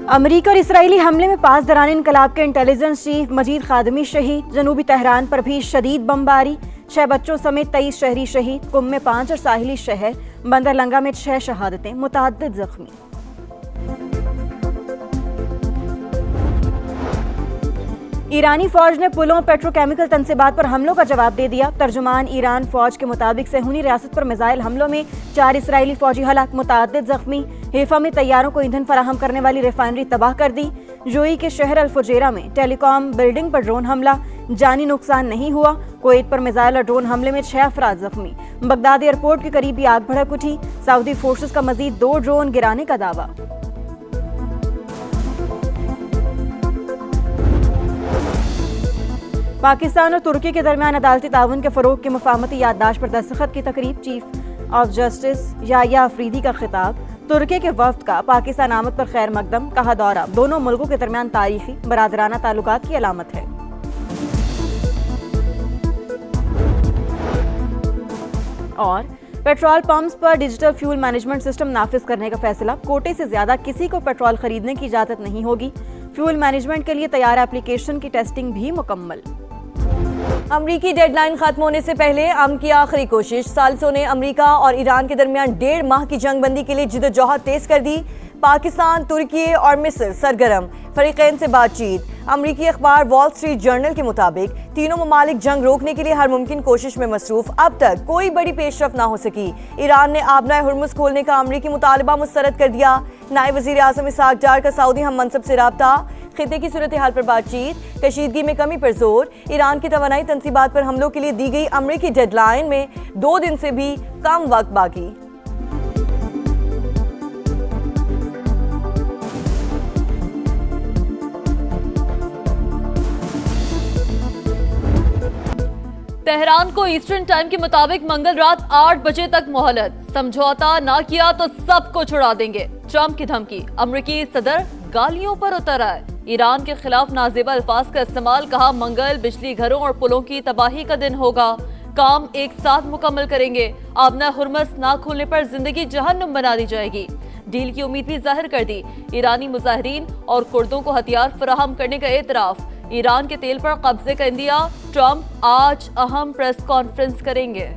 अमरीका और इसराइली हमले में 5 दौरान इनकलाब के इंटेलिजेंस चीफ मजीद खादमी शहीद। जनूबी तेहरान पर भी शदीद बमबारी, 6 बच्चों समेत 23 शहरी शहीद। कुम में 5 और साहिली शहर बंदर लंगा में 6 शहादतें, मुतअद्दिद जख्मी। ईरानी फौज ने पुलों पेट्रोकेमिकल तनसीबात पर हमलों का जवाब दे दिया। तर्जुमान ईरान फौज के मुताबिक सेहूनी रियासत पर मिसाइल हमलों में 4 इसराइली फौजी हलाक, मुतअद्दिद जख्मी। हैफा में तैयारों को ईंधन फराहम करने वाली रिफाइनरी तबाह कर दी। यूएई के शहर अल फुजैरा में टेलीकॉम बिल्डिंग पर ड्रोन हमला, जानी नुकसान नहीं हुआ। कुवैत पर मिसाइल और ड्रोन हमले में 6 अफराद जख्मी। बगदाद एयरपोर्ट के करीब भी आग भड़क उठी। सऊदी फोर्सेस का मजीद 2 ड्रोन गिराने का दावा। पाकिस्तान और तुर्की के दरमियान अदालती ताउन के फरोग की मुफाहमती याददाश्त पर दस्तखत की तकरीब। Chief of justice Yahya Afridi का खिताब। तुर्की के वफ्द का पाकिस्तान आमद पर खैर मकदम, कहा दौरा दोनों मुल्कों के दरमियान तारीखी बरादराना ताल्लुकात की अलामत है। और पेट्रोल पंप्स पर डिजिटल फ्यूल मैनेजमेंट सिस्टम नाफिज करने का फैसला। कोटे से ज्यादा किसी को पेट्रोल खरीदने की इजाजत नहीं होगी। फ्यूल मैनेजमेंट के लिए तैयार एप्लीकेशन की टेस्टिंग भी मुकम्मल। अमरीकी डेडलाइन खत्म होने से पहले अमन की आखिरी कोशिश। सालिसों ने अमरीका और ईरान के दरमियान 1.5 माह की जंगबंदी के लिए जिद्दोजहद तेज कर दी। पाकिस्तान, तुर्की और मिस्र सरगर्म, फरीकैन से बातचीत। अमरीकी अखबार वॉल स्ट्रीट जर्नल के मुताबिक तीनों ममालिक जंग रोकने के लिए हर मुमकिन कोशिश में मसरूफ। अब तक कोई बड़ी पेशरफ ना हो सकी। ईरान ने आबनाए हुर्मुज खोलने का अमरीकी मुतालबा मुस्तरद कर दिया। नायब वज़ीर आज़म इसहाक डार का सऊदी हम मनसब से राब्ता। खिते की सूरत हाल पर बातचीत, कशीदगी में कमी पर जोर। ईरान की तवानाई तनसीबात पर हमलों के लिए दी गई अमरीकी डेडलाइन में 2 दिन से भी कम वक्त बाकी। तेहरान को ईस्टर्न टाइम के मुताबिक मंगल रात 8 बजे तक मोहलत। समझौता ना किया तो सबको छुड़ा देंगे, ट्रंप की धमकी। अमरीकी सदर गालियों पर उतर आए। ईरान के खिलाफ नाजेबा अल्फाज का इस्तेमाल, कहा मंगल बिजली घरों और पुलों की तबाही का दिन होगा, काम एक साथ मुकम्मल करेंगे। आबना हुर्मुज ना खोलने पर जिंदगी जहन्नुम बना दी जाएगी। डील की उम्मीद भी जाहिर कर दी। ईरानी मुजाहिरीन और कुर्दों को हथियार फराहम करने का एतराफ। ईरान के तेल पर कब्जे का इंदिया। ट्रंप आज अहम प्रेस कॉन्फ्रेंस करेंगे।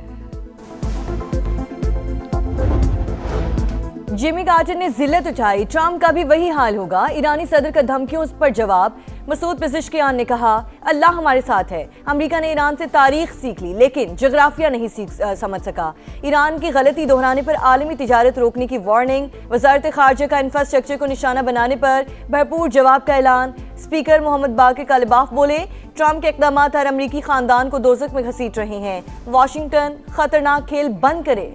जिमी कार्टर ने जिल्लत उठाई, ट्रंप का भी वही हाल होगा। ईरानी सदर का धमकियों पर जवाब। मसूद पिज़ेश्कियान ने कहा, अल्लाह हमारे साथ है। अमेरिका ने ईरान से तारीख सीख ली लेकिन जोग्राफिया नहीं समझ सका। ईरान की गलती दोहराने पर आलमी तिजारत रोकने की वार्निंग। वजारत खारजा का इंफ्रास्ट्रक्चर को निशाना बनाने पर भरपूर जवाब का ऐलान। स्पीकर मोहम्मद बाक़िर कालिबाफ बोले, ट्रंप के इक़दाम हर अमरीकी खानदान को दोज़ख में घसीट रहे हैं। वाशिंगटन खतरनाक खेल बंद करे।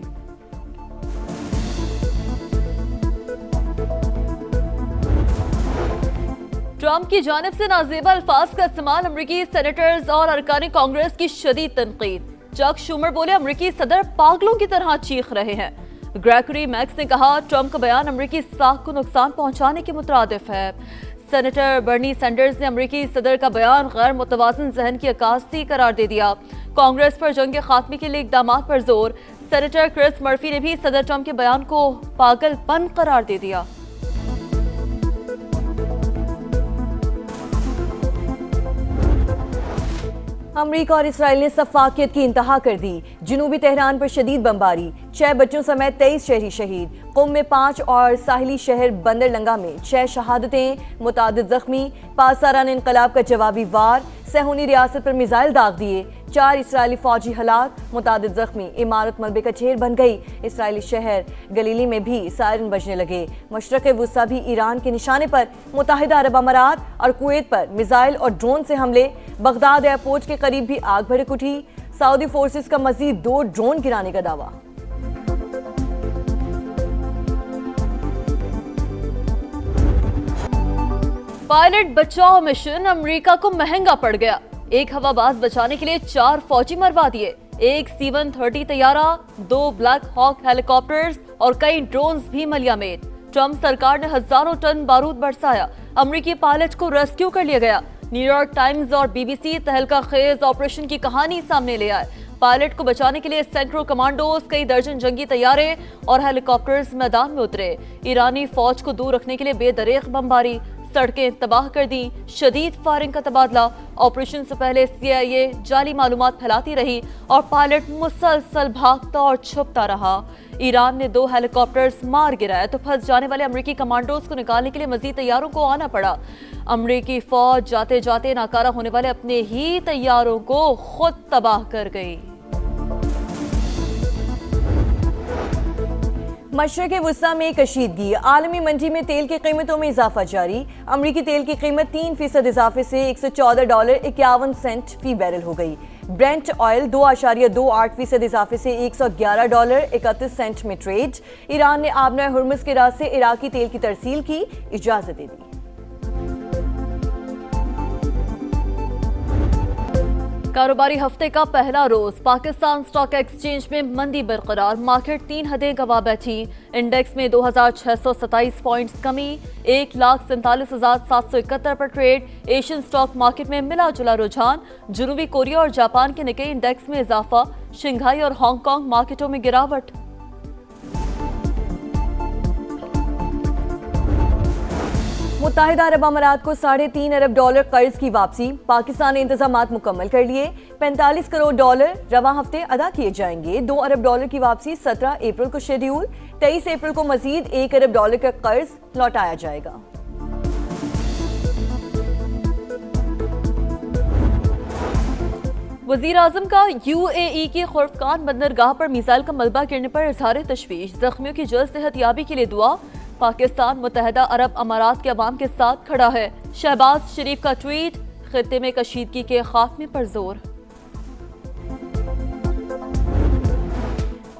ट्रंप की जानिब से नाजेबा अल्फाज का इस्तेमाल, अमरीकी सेनेटर्स और अरकान कांग्रेस की शदीद तनकीद। चक शूमर बोले, अमरीकी सदर पागलों की तरह चीख रहे हैं। ग्रेगरी मैक्स ने कहा, ट्रंप का बयान अमरीकी साख को नुकसान पहुंचाने के मुतरादिफ है। सेनेटर बर्नी सैंडर्स ने अमरीकी सदर का बयान गैर मुतवाज़िन ज़हन की अक्कासी करार दे दिया। कांग्रेस पर जंग के खात्मे के लिए इक़दाम पर जोर। सेनेटर क्रिस मर्फी ने भी सदर ट्रंप के बयान को पागलपन करार दे दिया। अमरीका और इसराइल ने सफाकियत की इंतहा कर दी। जनूबी तेहरान पर शदीद बमबारी, 6 बच्चों समेत 23 शहरी शहीद। कुम में 5 और साहिली शहर बंदर लंगा में 6 शहादतें, मुतअद्दिद जख्मी। 5 सालाना इनकलाब का जवाबी वार। सेहूनी रियासत पर मिसाइल दाग दिए, 4 इसराइली फौजी हलाक, मुतअद्दिद जख्मी। इमारत मलबे का ढेर बन गई। इसराइली शहर गलीली में भी सायरन बजने लगे। मशरक़ वुस्ता भी ईरान के निशाने पर। मुत्तहिदा अरब अमारात और कुवैत पर मिसाइल और ड्रोन से हमले। बगदाद एयरपोर्ट के करीब भी आग भड़क उठी। सऊदी फोर्सेस का मजीद 2 ड्रोन गिराने का दावा। पायलट बचाओ मिशन अमेरिका को महंगा पड़ गया। एक हवाबाज बचाने के लिए 4 फौजी मरवा दिए, एक C-130 तैयारा, 2 ब्लैक हॉक हेलीकॉप्टर्स और कई ड्रोन्स भी मलियामेत। ट्रंप सरकार ने हजारों टन बारूद बरसाया। अमेरिकी पायलट को रेस्क्यू कर लिया गया। न्यूयॉर्क टाइम्स और BBC तहलका खेज ऑपरेशन की कहानी सामने ले आए। पायलट को बचाने के लिए सैकड़ों कमांडोज, कई दर्जन जंगी तैयारे और हेलीकॉप्टर्स मैदान में उतरे। ईरानी फौज को दूर रखने के लिए बेदरीग बमबारी, सड़कें तबाह कर दी, शदीद फायरिंग का तबादला। ऑपरेशन से पहले CIA जाली मालूमात फैलाती रही और पायलट मुसलसल भागता और छुपता रहा। ईरान ने 2 हेलीकॉप्टर्स मार गिराए तो फंस जाने वाले अमेरिकी कमांडोज को निकालने के लिए मजीद तैयारों को आना पड़ा। अमेरिकी फौज जाते जाते नाकारा होने वाले अपने ही तैयारों को खुद तबाह कर गई। मशरक़ वुस्ता में कशीदगी, आलमी मंडी में तेल की कीमतों में इजाफा जारी। अमरीकी तेल की कीमत 3% इजाफे से $114.51 फी बैरल हो गई। ब्रेंट ऑयल 2.28% इजाफे से $111.31 में ट्रेड। ईरान ने आबना हुर्मुज के रास्ते इराकी तेल की तरसील की इजाजत दे दी। कारोबारी हफ्ते का पहला रोज पाकिस्तान स्टॉक एक्सचेंज में मंदी बरकरार, मार्केट 3 हदें गवा बैठी। इंडेक्स में 2627 पॉइंट्स कमी, 1,47,771 पर ट्रेड। एशियन स्टॉक मार्केट में मिला जुला रुझान, जनूबी कोरिया और जापान के निक्केई इंडेक्स में इजाफा, शंघाई और हांगकांग मार्केटों में गिरावट। मुत्तहिदा अरब अमारात को $3.5 अरब कर्ज की वापसी। पाकिस्तान ने इंतजामात मुकम्मल कर लिए। $45 करोड़ रवां हफ्ते अदा किए जाएंगे। $2 अरब की वापसी 17 अप्रैल को शेड्यूल। 23 अप्रैल को मजीद $1 अरब का कर्ज लौटाया जाएगा। वजीर आजम का UAE की खुर्फकान बंदरगाह पर मिसाइल का मलबा गिरने पर इजहार तशवीश, जख्मियों की जल्द सेहतयाबी के लिए दुआ। पाकिस्तान मुत्तहिदा अरब अमारात के अवाम के साथ खड़ा है। शहबाज शरीफ का ट्वीट, खित्ते में कशीदगी के खात्मे पर जोर।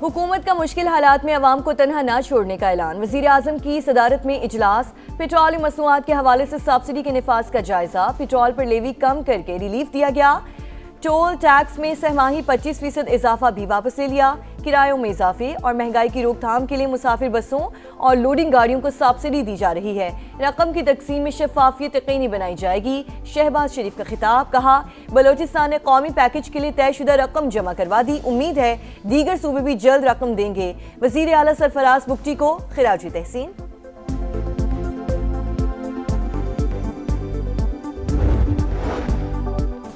हुकूमत का मुश्किल हालात में अवाम को तनहा न छोड़ने का ऐलान। वजीर आजम की सदारत में इजलास। पेट्रोलियम मसनूआत के हवाले से सब्सिडी के निफाज का जायजा। पेट्रोल पर लेवी कम करके रिलीफ दिया गया। टोल टैक्स में सहमाही 25% इजाफा भी वापस ले लिया। किरायों में इजाफे और महंगाई की रोकथाम के लिए मुसाफिर बसों और लोडिंग गाड़ियों को सब्सिडी दी जा रही है। रकम की तकसीम में शफाफियत यकीनी बनाई जाएगी। शहबाज शरीफ का खिताब, कहा बलोचिस्तान ने कौमी पैकेज के लिए तयशुदा रकम जमा करवा दी। उम्मीद है दीगर सूबे भी जल्द रकम देंगे। वजीर आला सरफराज बुगटी को खिराजी तहसीन।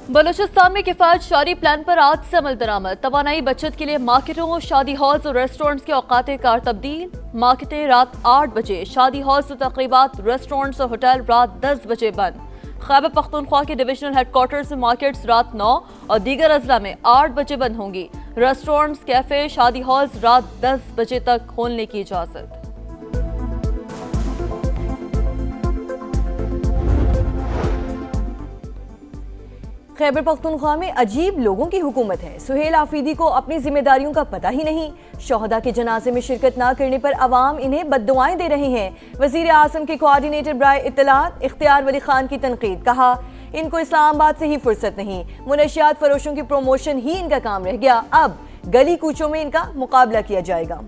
बलूचिस्तान में किफायत शारी प्लान पर आज से अमल दरामद। तवानाई बचत के लिए मार्केटों, शादी हॉल्स और रेस्टोरेंट्स के औकात कार तब्दील। मार्केटें रात 8 बजे, शादी हॉल्स और तकरीबात, रेस्टोरेंट्स और होटल रात 10 बजे बंद। खैबर पख्तूनख्वा के डिविजनल हेडक्वार्टर्स में मार्केट्स रात 9 और दीगर अजला में 8 बजे बंद होंगी। रेस्टोरेंट्स, कैफे, शादी हॉल्स रात 10 बजे तक खोलने की इजाजत। खैबर पख्तूनख्वा में अजीब लोगों की हुकूमत है। सुहेल आफरीदी को अपनी जिम्मेदारियों का पता ही नहीं। शोहदा के जनाजे में शिरकत न करने पर अवाम इन्हें बद्दुआएं दे रहे हैं। वजीर आजम के कोऑर्डिनेटर बराए इत्तलात इख्तियार वली खान की तनकीद, कहा इनको इस्लामाबाद से ही फुर्सत नहीं, मुनशियात फरोशों की प्रमोशन ही इनका काम रह गया। अब गली कूचों में इनका मुकाबला किया जाएगा।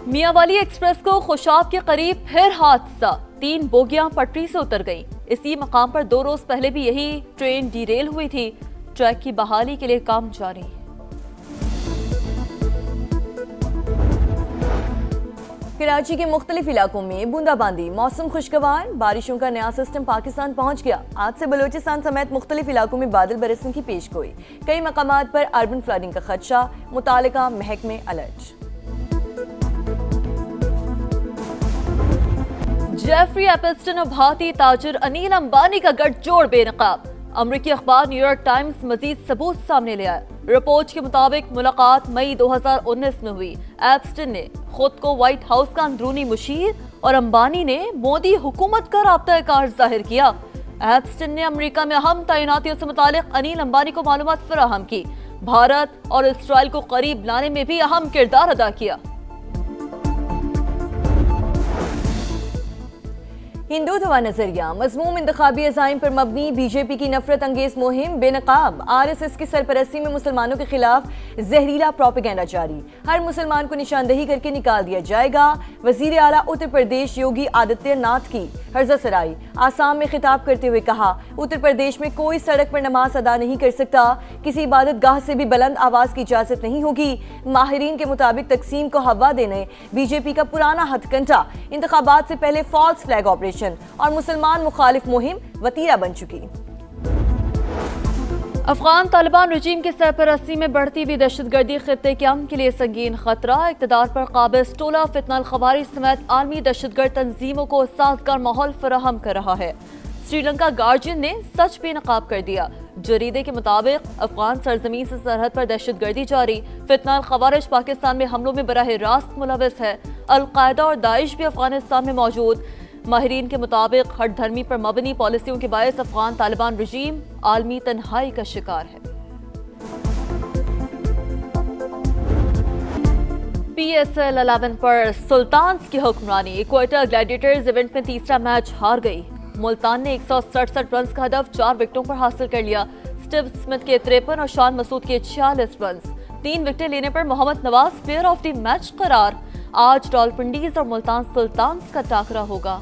मियांवाली एक्सप्रेस को खुशाब के करीब फिर हादसा, 3 बोगियां पटरी से उतर गईं। इसी मकाम पर 2 रोज पहले भी यही ट्रेन डीरेल हुई थी। ट्रैक की बहाली के लिए काम जारी। कराची के मुख्तलिफ इलाकों में बूंदाबांदी, मौसम खुशगवार, बारिशों का नया सिस्टम पाकिस्तान पहुंच गया। आज से बलूचिस्तान समेत मुख्तलिफ इलाकों में बादल बरसने की पेशगोई। कई मकामात पर अर्बन फ्लडिंग का खदशा, मुतालिका महकमे अलर्ट। जेफरी एपस्टन और भारतीय ताजिर अनिल अंबानी का गठजोड़ बेनकाब। अमरीकी अखबार न्यूयॉर्क टाइम्स मजीद सबूत सामने ले आया। रिपोर्ट के मुताबिक मुलाकात मई 2019 में हुई। एपस्टन ने खुद को व्हाइट हाउस का अंदरूनी मुशीर और अंबानी ने मोदी हुकूमत का राब्ता कार जाहिर किया। एपस्टन ने अमेरिका में अहम तैनातियों से मुतालिक अनिल अंबानी को मालूमात फराहम की। भारत और इसराइल को करीब लाने में भी अहम किरदार अदा किया। हिंदुत्व नजरिया मज़मूम इंतखाबी अज़ाइम पर मबनी बीजेपी की नफरत अंगेज मुहिम बेनकाब। RSS की सरपरस्ती में मुसलमानों के खिलाफ जहरीला प्रोपेगेंडा जारी। हर मुसलमान को निशानदही करके निकाल दिया जाएगा। वजीर आला उत्तर प्रदेश योगी आदित्यनाथ की हरजसराई आसाम में खिताब करते हुए कहा, उत्तर प्रदेश में कोई सड़क पर नमाज अदा नहीं कर सकता। किसी इबादत गाह से भी बुलंद आवाज की इजाजत नहीं होगी। माहिरीन के मुताबिक तकसीम को हवा देने बीजेपी का पुराना हथकंडा इंतखाबात से पहले फॉल्स फ्लैग ऑपरेशन और मुसलमान मुखालिफ मुहिम वतीरा बन चुकी। अफगान तालिबान रजीम की सरपरस्ती में बढ़ती हुई दहशतगर्दी खित्ते के अमन के लिए संगीन खतरा। इक़्तिदार पर काबिज टोला फितनल खवारिज समेत आलमी दहशतगर्द तंजीमों को साजगार माहौल फराहम कर रहा है। श्रीलंका गार्जियन ने सच बेनकाब कर दिया। जरीदे के मुताबिक अफगान सरजमीन से सरहद पर दहशतगर्दी जारी। फितनल खवारिज पाकिस्तान में हमलों में बराह रास्त मुलविस है। अलकायदा और दाइश भी अफगानिस्तान में मौजूद। माहिरीन के मुताबिक हट धर्मी पर मबनी पॉलिसियों के बायस अफगान तालिबान रजीम आलमी तन्हाई का शिकार है। PSL 11 पर सुल्तान्स की हुक्मरानी। इक्वेटर ग्लैडिएटर्स इवेंट में तीसरा मैच हार गई। मुल्तान ने 167 रन का हदफ 4 विकेटों पर हासिल कर लिया। स्टीव स्मिथ के 53 और शान मसूद के 46 रन। 3 विकेटें लेने पर Mohammad Nawaz player of the match करार। आज रावलपिंडीज और मुल्तान सुल्तान्स का टाकरा होगा।